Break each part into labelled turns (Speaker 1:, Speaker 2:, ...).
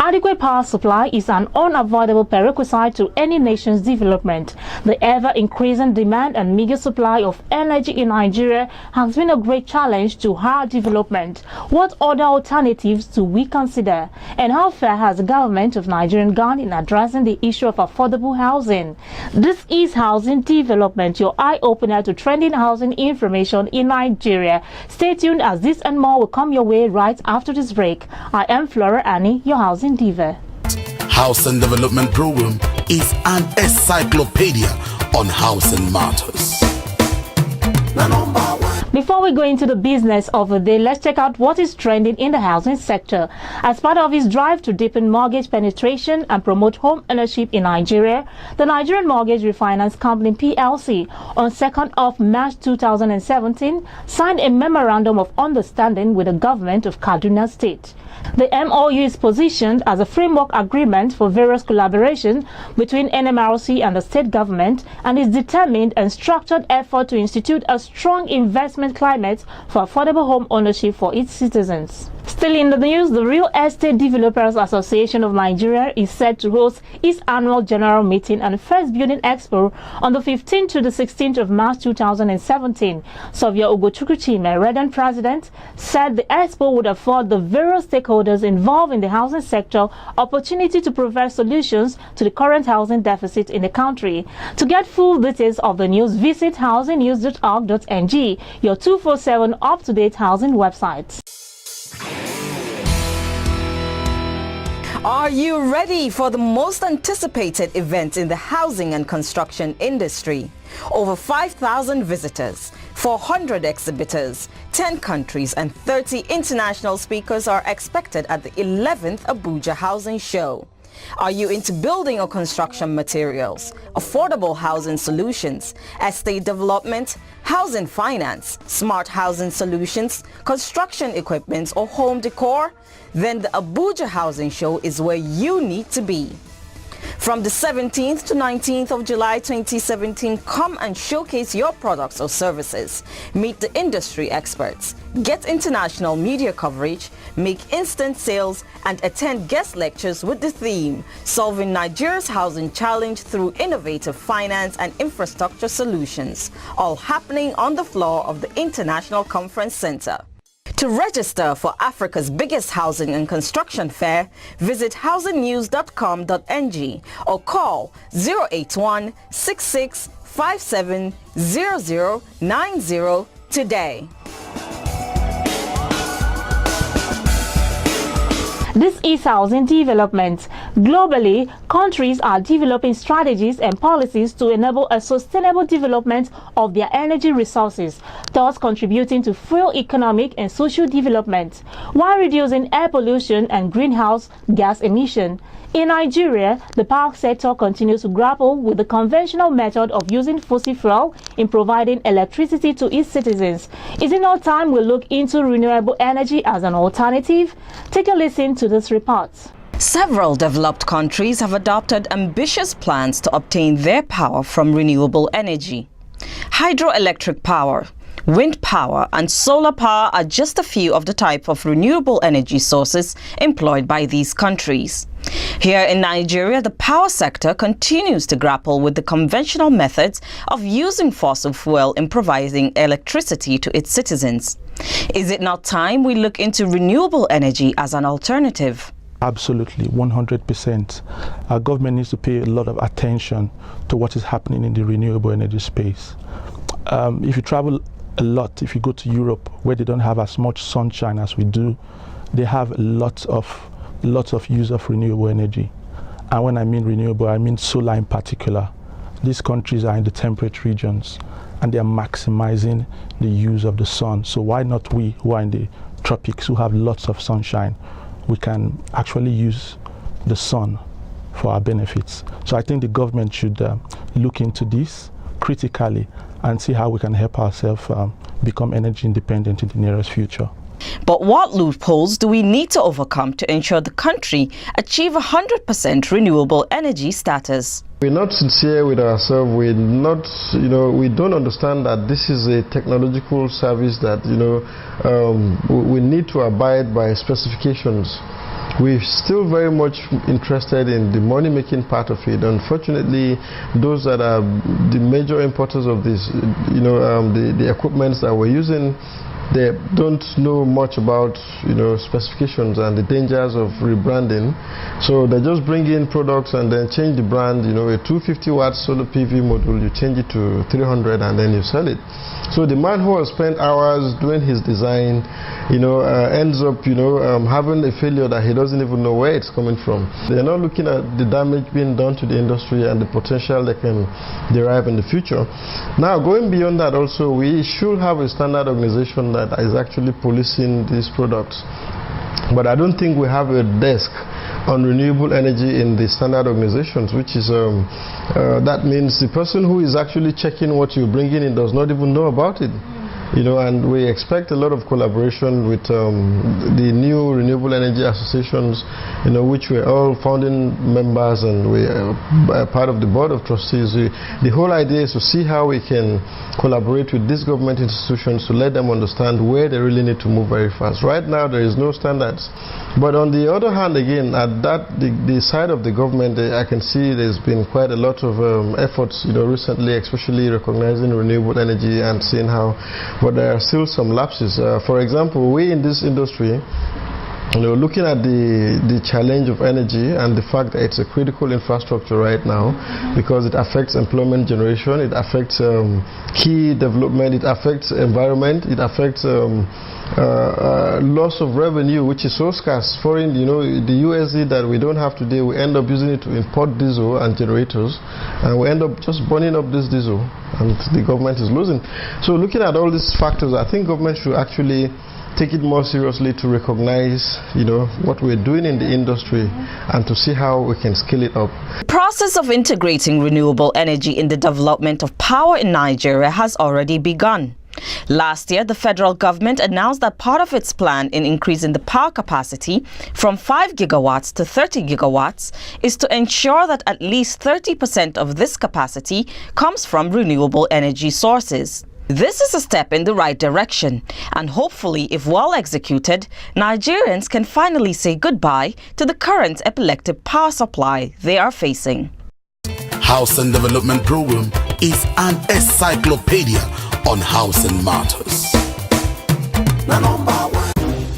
Speaker 1: Adequate power supply is an unavoidable prerequisite to any nation's development. The ever-increasing demand and meager supply of energy in Nigeria has been a great challenge to our development. What other alternatives do we consider? And how far has the government of Nigeria gone in addressing the issue of affordable housing? This is Housing Development, your eye-opener to trending housing information in Nigeria. Stay tuned as this and more will come your way right after this break. I am Flora, your housing diva.
Speaker 2: Housing Development Program is an encyclopedia on housing matters.
Speaker 1: Before we go into the business of the day, let's check out what is trending in the housing sector. As part of its drive to deepen mortgage penetration and promote home ownership in Nigeria, the Nigerian Mortgage Refinance Company PLC on 2nd of March 2017 signed a memorandum of understanding with the government of Kaduna State. The MOU is positioned as a framework agreement for various collaboration between NMRC and the state government and is determined and structured effort to institute a strong investment climate for affordable home ownership for its citizens. Still in the news, the Real Estate Developers Association of Nigeria is set to host its annual general meeting and first building expo on the 15th to the 16th of March 2017. Sovia Ugochukwuchime, Redden president, said the expo would afford the various stakeholders involved in the housing sector opportunity to provide solutions to the current housing deficit in the country. To get full details of the news, visit housingnews.org.ng, your 24/7 up-to-date housing website.
Speaker 3: Are you ready for the most anticipated event in the housing and construction industry? Over 5,000 visitors, 400 exhibitors, 10 countries and 30 international speakers are expected at the 11th Abuja Housing Show. Are you into building or construction materials, affordable housing solutions, estate development, housing finance, smart housing solutions, construction equipment or home decor? Then the Abuja Housing Show is where you need to be. From the 17th to 19th of July 2017, come and showcase your products or services. Meet the industry experts, get international media coverage, make instant sales, and attend guest lectures with the theme, Solving Nigeria's Housing Challenge through Innovative Finance and Infrastructure Solutions, all happening on the floor of the International Conference Center. To register for Africa's biggest housing and construction fair, visit housingnews.com.ng or call 081 66 57 0090 today.
Speaker 1: This is housing development. Globally, countries are developing strategies and policies to enable a sustainable development of their energy resources, thus contributing to full economic and social development, while reducing air pollution and greenhouse gas emission. In Nigeria, the power sector continues to grapple with the conventional method of using fossil fuel in providing electricity to its citizens. Is it not time we look into renewable energy as an alternative? Take a listen to this report.
Speaker 3: Several developed countries have adopted ambitious plans to obtain their power from renewable energy. Hydroelectric power, wind power and solar power are just a few of the type of renewable energy sources employed by these countries. Here in Nigeria, the power sector continues to grapple with the conventional methods of using fossil fuel in providing electricity to its citizens. Is it not time we look into renewable energy as an alternative?
Speaker 4: Absolutely, 100%. Our government needs to pay a lot of attention to what is happening in the renewable energy space. If you travel a lot, if you go to Europe, where they don't have as much sunshine as we do, they have lots of use of renewable energy. And when I mean renewable, I mean solar in particular. These countries are in the temperate regions and they are maximizing the use of the sun. So why not we who are in the tropics, who have lots of sunshine, we can actually use the sun for our benefits. So I think the government should look into this critically and see how we can help ourselves become energy independent in the nearest future.
Speaker 3: But what loopholes do we need to overcome to ensure the country achieve 100% renewable energy status?
Speaker 5: We're not sincere with ourselves. We're not, we don't understand that this is a technological service that, we need to abide by specifications. we're still very much interested in the money-making part of it. Unfortunately, those that are the major importers of this, the equipments that we're using, they don't know much about specifications and the dangers of rebranding, so they just bring in products and then change the brand. A 250 watt solar PV module, you change it to 300 and then you sell it. So the man who has spent hours doing his design ends up having a failure that he doesn't even know where it's coming from. They're not looking at the damage being done to the industry and the potential they can derive in the future. Now, going beyond that, also we should have a standard organization that is actually policing these products. But I don't think we have a desk on renewable energy in the standard organizations, which is that means the person who is actually checking what you're bringing in does not even know about it. And we expect a lot of collaboration with the new renewable energy associations, which we're all founding members and we are part of the board of trustees. The whole idea is to see how we can collaborate with these government institutions to let them understand where they really need to move very fast. Right now, there is no standards. But on the other hand, again, at the side of the government, I can see there's been quite a lot of efforts, recently, especially recognizing renewable energy and seeing how. But there are still some lapses. For example, we in this industry, looking at the challenge of energy and the fact that it's a critical infrastructure right now because it affects employment generation, it affects key development, it affects environment, it affects loss of revenue, which is so scarce. Foreign, the USD that we don't have today, we end up using it to import diesel and generators, and we end up just burning up this diesel, and the government is losing. So looking at all these factors, I think government should actually take it more seriously to recognize, what we're doing in the industry and to see how we can scale it up.
Speaker 3: The process of integrating renewable energy in the development of power in Nigeria has already begun. Last year, the federal government announced that part of its plan in increasing the power capacity from 5 gigawatts to 30 gigawatts is to ensure that at least 30% of this capacity comes from renewable energy sources. This is a step in the right direction, and hopefully, if well executed, Nigerians can finally say goodbye to the current epileptic power supply they are facing.
Speaker 2: Housing Development Program is an encyclopedia on housing matters.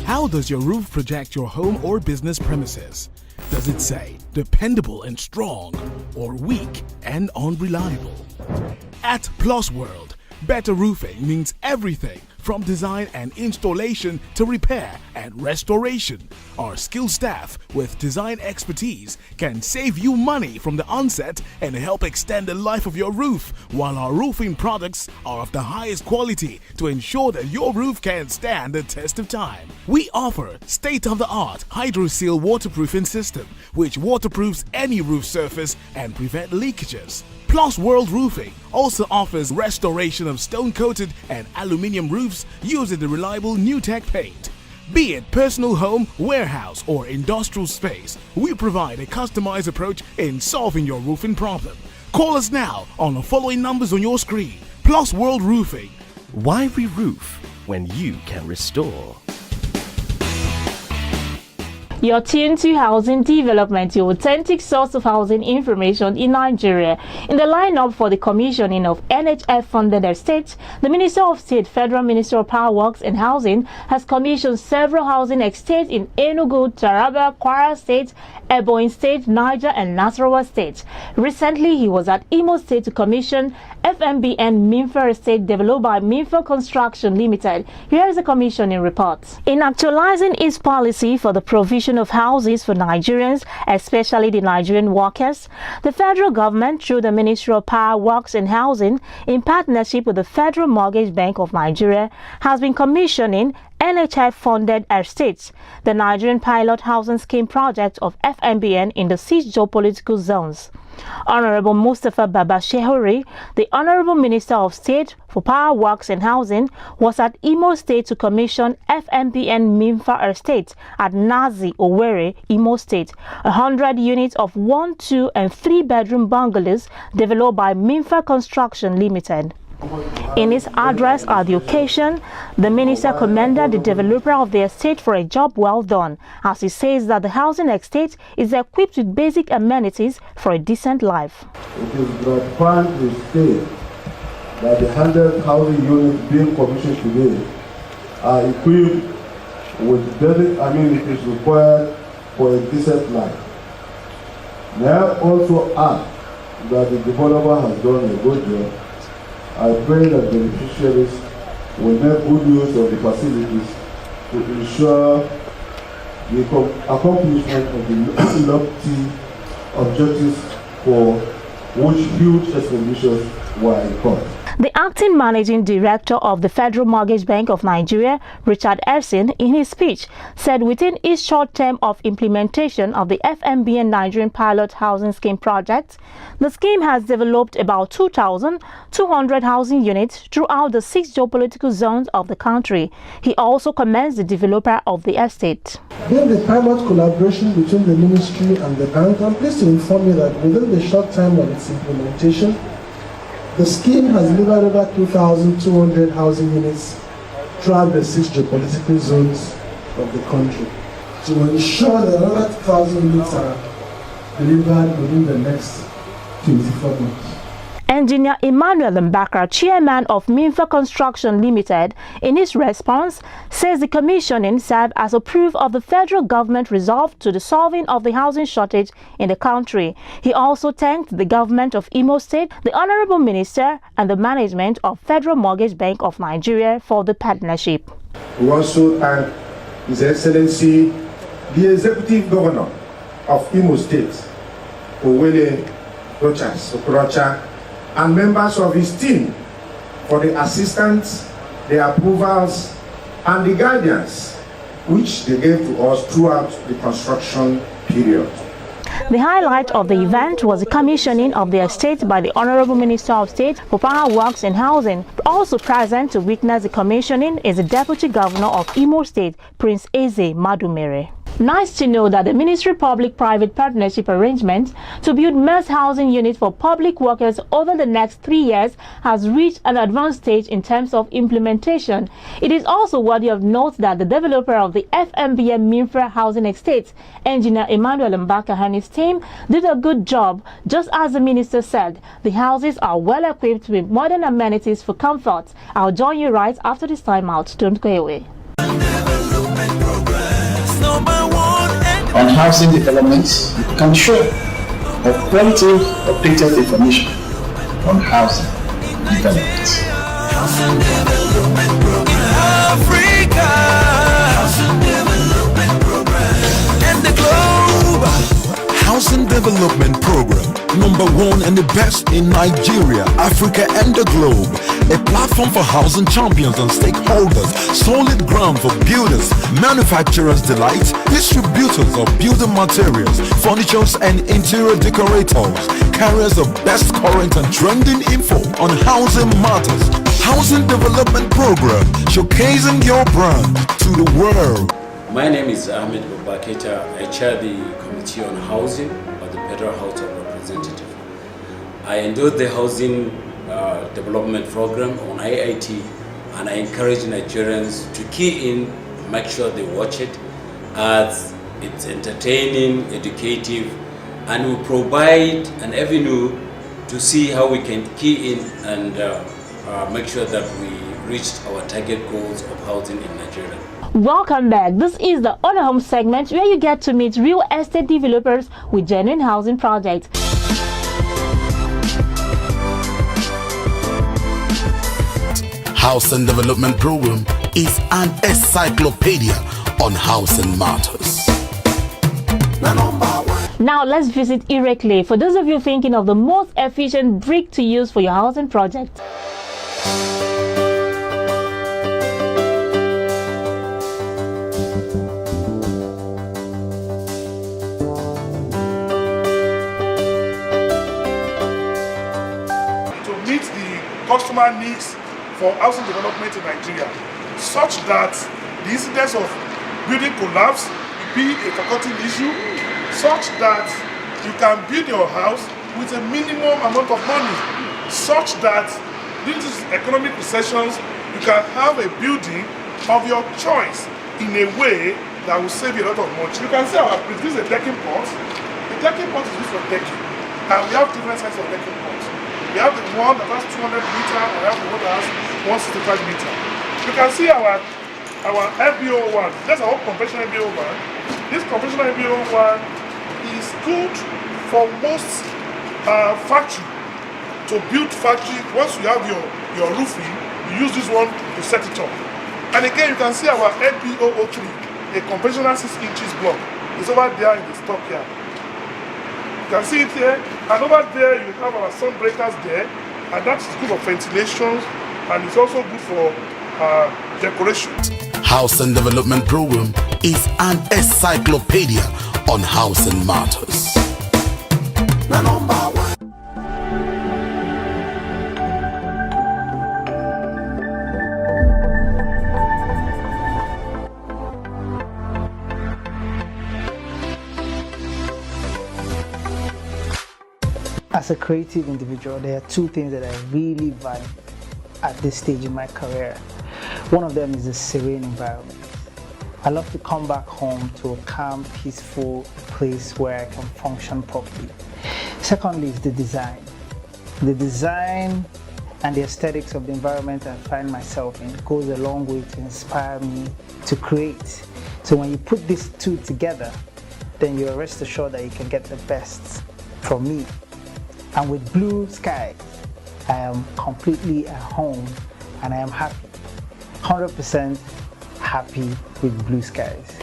Speaker 6: How does your roof project your home or business premises? Does it say dependable and strong, or weak and unreliable? At Plus World, better roofing means everything from design and installation to repair and restoration. Our skilled staff with design expertise can save you money from the onset and help extend the life of your roof, while our roofing products are of the highest quality to ensure that your roof can stand the test of time. We offer state-of-the-art HydroSeal waterproofing system, which waterproofs any roof surface and prevent leakages. Plus World Roofing also offers restoration of stone-coated and aluminium roofs using the reliable NewTech paint. Be it personal home, warehouse, or industrial space, we provide a customized approach in solving your roofing problem. Call us now on the following numbers on your screen. Plus World Roofing.
Speaker 7: Why re-roof when you can restore?
Speaker 1: You're tuned to Housing Development, your authentic source of housing information in Nigeria. In the lineup for the commissioning of NHF-funded estates, the Minister of State, Federal Minister of Power Works and Housing, has commissioned several housing estates in Enugu, Taraba, Kwara State, Ebonyi State, Niger, and Nasarawa State. Recently, he was at Imo State to commission FMBN Minfa Estate developed by Minfa Construction Limited. Here is the commissioning report. In actualizing its policy for the provision of houses for Nigerians, especially the Nigerian workers, the federal government, through the Ministry of Power, Works and Housing, in partnership with the Federal Mortgage Bank of Nigeria, has been commissioning NHI-funded estates, the Nigerian Pilot Housing Scheme project of FMBN in the 6 geopolitical zones. Honorable Mustafa Baba Shehuri, the Honorable Minister of State for Power, Works and Housing, was at Imo State to commission FMBN Minfa Estate at Nazi, Owerri, Imo State, 100 units of 1, 2 and 3 bedroom bungalows developed by Minfa Construction Limited. In his address at the occasion, the minister commended the developer of the estate for a job well done, as he says that the housing estate is equipped with basic amenities for a decent life.
Speaker 8: It is gratifying to state that the 100 housing units being commissioned today are equipped with basic amenities required for a decent life. May I also add that the developer has done a good job. I pray that beneficiaries will make good use of the facilities to ensure the accomplishment of the lofty objectives for which huge expenditures were incurred.
Speaker 1: The acting managing director of the Federal Mortgage Bank of Nigeria, Richard Ersin, in his speech, said within each short term of implementation of the FMBN Nigerian Pilot Housing Scheme project, the scheme has developed about 2,200 housing units throughout the 6 geopolitical zones of the country. He also commends the developer of the estate.
Speaker 9: Being the pilot collaboration between the ministry and the bank, I'm pleased to inform you that within the short time of its implementation, the scheme has delivered over 2,200 housing units throughout the 6 geopolitical zones of the country, to ensure that another 2,000 units are delivered within the next 24 months.
Speaker 1: Engineer Emmanuel Mbaka, chairman of Minfa Construction Limited, in his response, says the commissioning served as a proof of the federal government resolve to the solving of the housing shortage in the country. He also thanked the government of Imo State, the Honorable Minister, and the management of Federal Mortgage Bank of Nigeria for the partnership.
Speaker 10: We also thank His Excellency, the Executive Governor of Imo State, Owele Rochas Okorocha, and members of his team for the assistance, the approvals, and the guidance which they gave to us throughout the construction period.
Speaker 1: The highlight of the event was the commissioning of the estate by the Honorable Minister of State for Power Works and Housing. Also present to witness the commissioning is the Deputy Governor of Imo State, Prince Eze Madumere. Nice to know that the Ministry Public-Private Partnership arrangement to build mass housing units for public workers over the next 3 years has reached an advanced stage in terms of implementation. It is also worthy of note that the developer of the FMBN Minfa Housing Estates, Engineer Emmanuel Mbaka and his team, did a good job. Just as the Minister said, the houses are well equipped with modern amenities for comfort. I'll join you right after this time out. Don't go away.
Speaker 11: On housing development, you can share quality updated information on housing development. Housing Development Program Africa, Housing Development Program and the globe.
Speaker 12: Housing Development Program, #1 and the best in Nigeria, Africa and the globe. A platform for housing champions and stakeholders, solid ground for builders, manufacturers' delight, distributors of building materials, furniture and interior decorators, carriers of best current and trending info on housing matters. Housing Development Program, showcasing your brand to the world.
Speaker 13: My name is Ahmed Babaketa. I chair the Committee on Housing of the Federal House of Representatives. I endorse the Housing Development Program on IIT, and I encourage Nigerians to key in, make sure they watch it, as it's entertaining, educative, and will provide an avenue to see how we can key in and make sure that we reach our target goals of housing in Nigeria.
Speaker 1: Welcome back. This is the On Home segment where you get to meet real estate developers with genuine housing projects.
Speaker 2: Housing Development Program is an encyclopedia on housing matters.
Speaker 1: Now let's visit Irekle for those of you thinking of the most efficient brick to use for your housing project.
Speaker 14: To meet the customer needs for housing development in Nigeria, such that the incidence of building collapse will be a forgotten issue, such that you can build your house with a minimum amount of money, such that during these economic recessions, you can have a building of your choice in a way that will save you a lot of money. You can see this is a decking pot. The decking pot is used for decking. And we have different sizes of decking pots. We have the one that has 200 meter, and we have the one that has 165 meter. You can see our MBO1. That's our conventional MBO1. This conventional MBO1 is good for most factory. To build factory, once you have your roofing, you use this one to set it up. And again, you can see our MBO03, a conventional 6 inches block. It's over there in the stockyard. You can see it here, and over there you have our sun breakers there, and that's good for ventilation, and it's also good for decoration.
Speaker 2: Housing Development Program is an encyclopedia on housing matters.
Speaker 15: As a creative individual, there are two things that I really value at this stage in my career. One of them is a serene environment. I love to come back home to a calm, peaceful place where I can function properly. Secondly is the design. The design and the aesthetics of the environment I find myself in goes a long way to inspire me to create. So when you put these two together, then you're rest assured that you can get the best from me. And with blue skies, I am completely at home and I am happy. 100% happy with blue skies.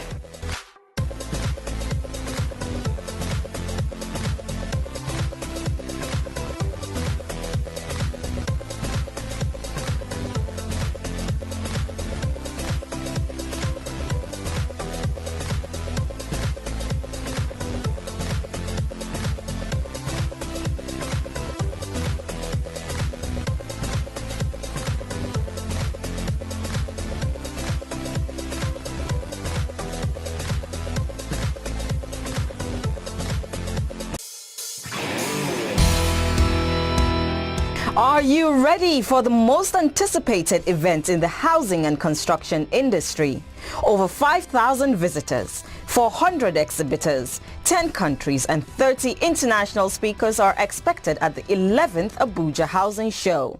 Speaker 3: Are you ready for the most anticipated event in the housing and construction industry? Over 5,000 visitors, 400 exhibitors, 10 countries and 30 international speakers are expected at the 11th Abuja Housing Show.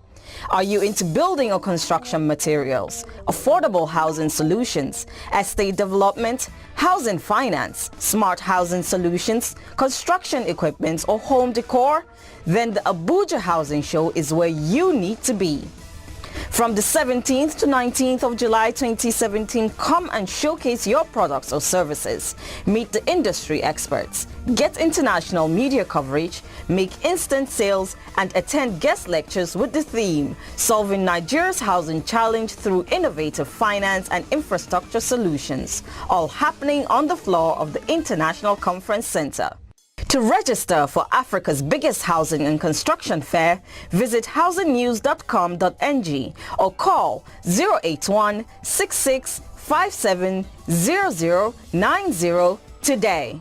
Speaker 3: Are you into building or construction materials, affordable housing solutions, estate development, housing finance, smart housing solutions, construction equipment or home decor? Then the Abuja Housing Show is where you need to be. From the 17th to 19th of July 2017, come and showcase your products or services. Meet the industry experts, get international media coverage, make instant sales, and attend guest lectures with the theme, Solving Nigeria's Housing Challenge through Innovative Finance and Infrastructure Solutions, all happening on the floor of the International Conference Center. To register for Africa's biggest housing and construction fair, visit housingnews.com.ng or call 081 66 57 0090 today.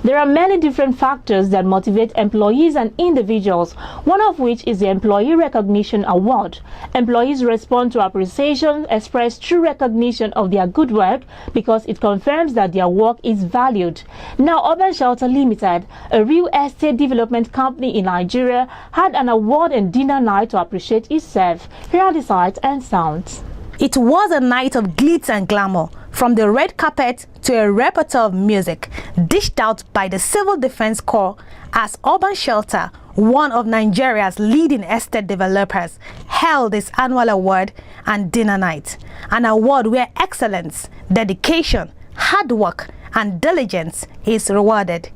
Speaker 1: There are many different factors that motivate employees and individuals, one of which is the Employee Recognition Award. Employees respond to appreciation expressed through recognition of their good work because it confirms that their work is valued. Now, Urban Shelter Limited, a real estate development company in Nigeria, had an award and dinner night to appreciate itself. Here are the sights and sounds.
Speaker 16: It was a night of glitz and glamour, from the red carpet to a repertoire of music dished out by the Civil Defense Corps as Urban Shelter, one of Nigeria's leading estate developers, held its annual award and dinner night, an award where excellence, dedication, hard work and diligence is rewarded.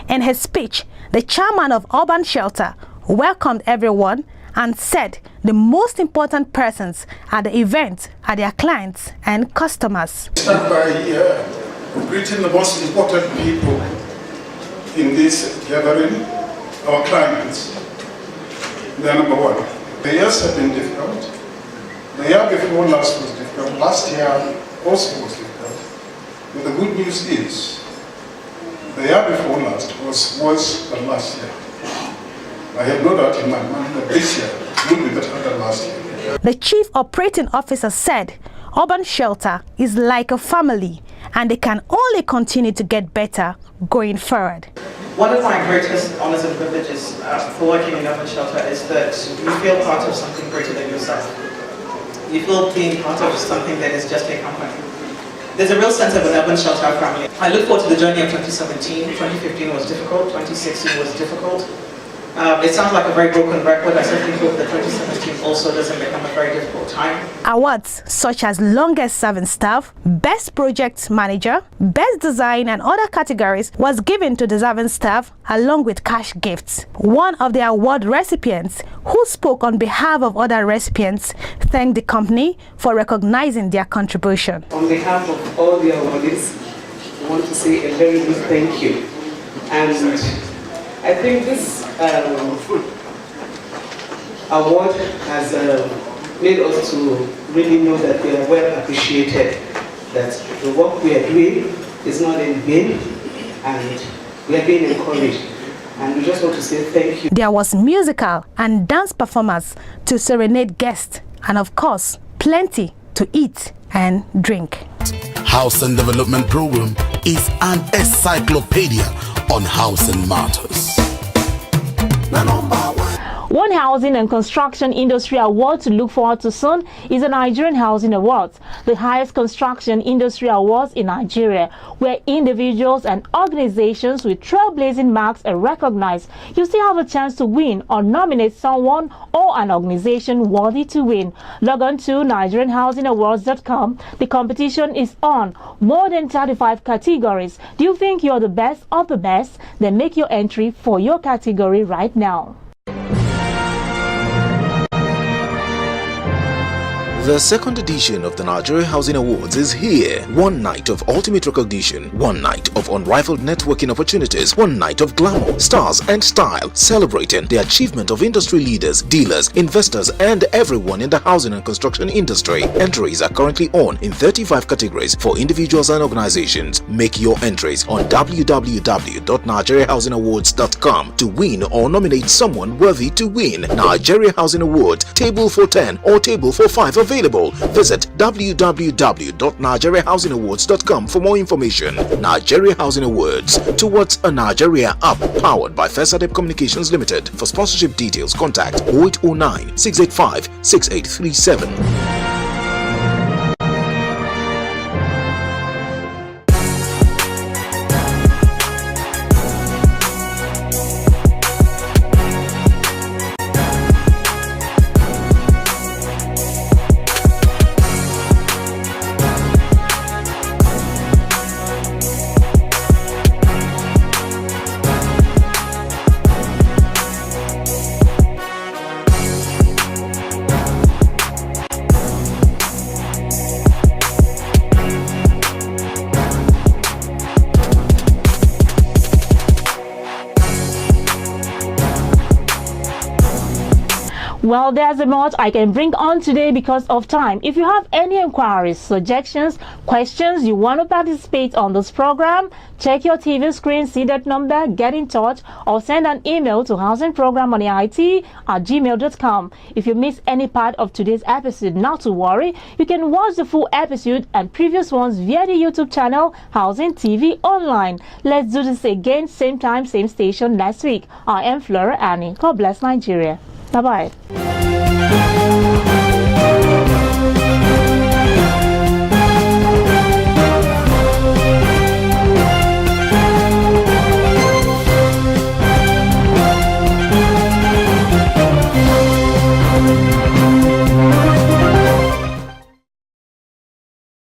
Speaker 16: In his speech, the chairman of Urban Shelter welcomed everyone and said the most important persons at the event are their clients and customers.
Speaker 17: Start by greeting the most important people in this gathering, our clients. They are number one. The years have been difficult. The year before last was difficult. Last year also was difficult. But the good news is, the year before last was worse than last year. I have no doubt in my mind that this year will be better than last year.
Speaker 16: The Chief Operating Officer said Urban Shelter is like a family and they can only continue to get better going forward.
Speaker 18: One of my greatest honors and privileges for working in Urban Shelter is that you feel part of something greater than yourself. You feel being part of something that is just a company. There's a real sense of an Urban Shelter family. I look forward to the journey of 2017. 2015 was difficult, 2016 was difficult. It sounds like a very broken record. I certainly hope that 2017 also doesn't become a very difficult time.
Speaker 16: Awards such as Longest Serving Staff, Best Project Manager, Best Design and other categories was given to deserving staff along with cash gifts. One of the award recipients, who spoke on behalf of other recipients, thanked the company for recognizing their contribution.
Speaker 19: On behalf of all the awardees, I want to say a very big thank you. And I think this award has made us to really know that we are well appreciated, that the work we are doing is not in vain and we are being encouraged. And we just want to say thank you.
Speaker 16: There was musical and dance performers to serenade guests and of course plenty to eat and drink.
Speaker 2: Housing Development Program is an encyclopedia on housing matters.
Speaker 1: One housing and construction industry award to look forward to soon is the Nigerian Housing Awards, the highest construction industry awards in Nigeria, where individuals and organizations with trailblazing marks are recognized. You still have a chance to win or nominate someone or an organization worthy to win. Log on to NigerianHousingAwards.com. The competition is on. More than 35 categories. Do you think you're the best of the best? Then make your entry for your category right now.
Speaker 20: The second edition of the Nigeria Housing Awards is here. One night of ultimate recognition, one night of unrivaled networking opportunities, one night of glamour, stars and style, celebrating the achievement of industry leaders, dealers, investors and everyone in the housing and construction industry. Entries are currently on in 35 categories for individuals and organizations. Make your entries on www.nigeriahousinawards.com to win or nominate someone worthy to win. Nigeria Housing Awards, table for 10 or table for 5 available. Visit www.nigeriahousinawards.com for more information. Nigeria Housing Awards, towards a Nigeria up, powered by Fesadep Communications Limited. For sponsorship details, contact 0809 685 6837.
Speaker 1: Well, there's a lot I can bring on today because of time. If you have any inquiries, suggestions, questions, you want to participate on this program, check your TV screen, see that number, get in touch, or send an email to housingprogrammoneit@gmail.com. If you miss any part of today's episode, not to worry, you can watch the full episode and previous ones via the YouTube channel Housing TV Online. Let's do this again, same time, same station next week. I am Flora Annie. God bless Nigeria. Bye-bye.